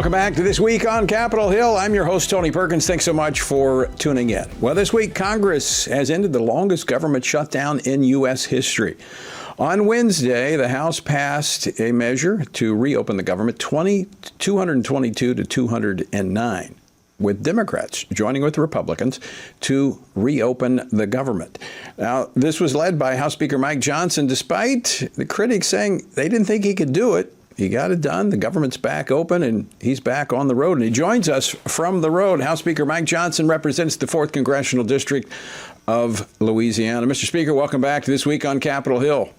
Welcome back to This Week on Capitol Hill. I'm your host, Tony Perkins. Thanks so much for tuning in. Well, this week, Congress has ended the longest government shutdown in U.S. history. On Wednesday, the House passed a measure to reopen the government, 222 to 209, with Democrats joining with Republicans to reopen the government. Now, this was led by House Speaker Mike Johnson, despite the critics saying they didn't think he could do it. He got it done. The government's back open, and he's back on the road. And he joins us from the road. House Speaker Mike Johnson represents the 4th Congressional District of Louisiana. Mr. Speaker, welcome back to This Week on Capitol Hill.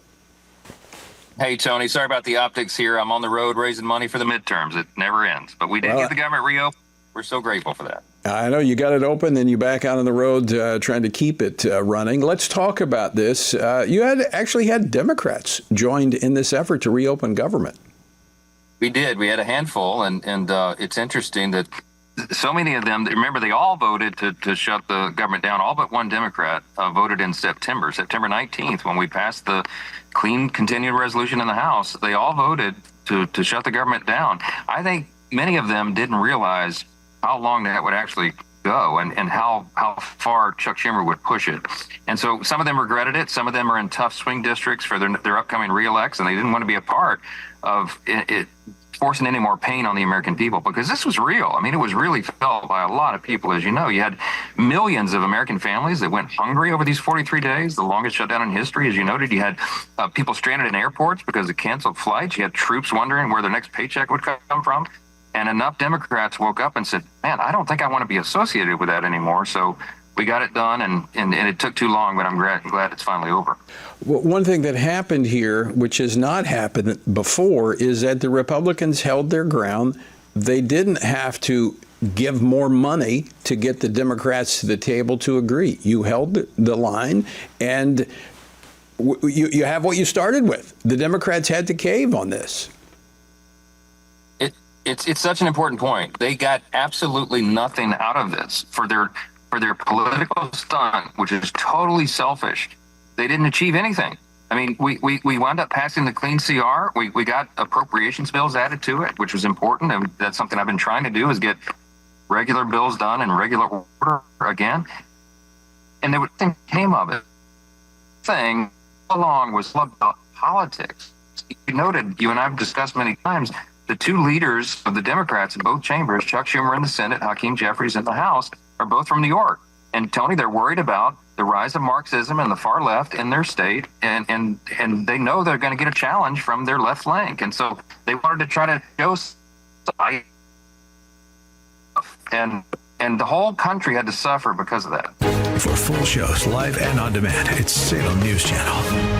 Hey, Tony, sorry about the optics here. I'm on the road raising money for the midterms. It never ends. But we did get the government reopened. We're so grateful for that. I know you got it open, then you back out on the road trying to keep it running. Let's talk about this. You actually had Democrats joined in this effort to reopen government. We did. We had a handful, and it's interesting that so many of them, remember, they all voted to shut the government down. All but one Democrat voted in September 19th, when we passed the clean continuing resolution in the House. They all voted to shut the government down. I think many of them didn't realize how long that would actually go and how far Chuck Schumer would push it. And so some of them regretted it. Some of them are in tough swing districts for their upcoming re-elects, and they didn't want to be a part of it forcing any more pain on the American people, because this was real. I mean, it was really felt by a lot of people. As you know, you had millions of American families that went hungry over these 43 days, the longest shutdown in history. As you noted, you had people stranded in airports because of canceled flights. You had troops wondering where their next paycheck would come from. And enough Democrats woke up and said, man, I don't think I want to be associated with that anymore. So we got it done, and it took too long, but I'm glad it's finally over. Well, one thing that happened here, which has not happened before, is that the Republicans held their ground. They didn't have to give more money to get the Democrats to the table to agree. You held the line, and you have what you started with. The Democrats had to cave on this. It's such an important point. They got absolutely nothing out of this for their political stunt, which is totally selfish. They didn't achieve anything. I mean, we wound up passing the clean CR. We got appropriations bills added to it, which was important, and that's something I've been trying to do, is get regular bills done in regular order again. And there was nothing came of it. Thing along was about politics. You noted, you and I've discussed many times, the two leaders of the Democrats in both chambers, Chuck Schumer in the Senate, Hakeem Jeffries in the House, are both from New York. And Tony, they're worried about the rise of Marxism and the far left in their state, and they know they're going to get a challenge from their left flank. And so they wanted to try to show side, and the whole country had to suffer because of that. For full shows, live and on demand, it's Salem News Channel.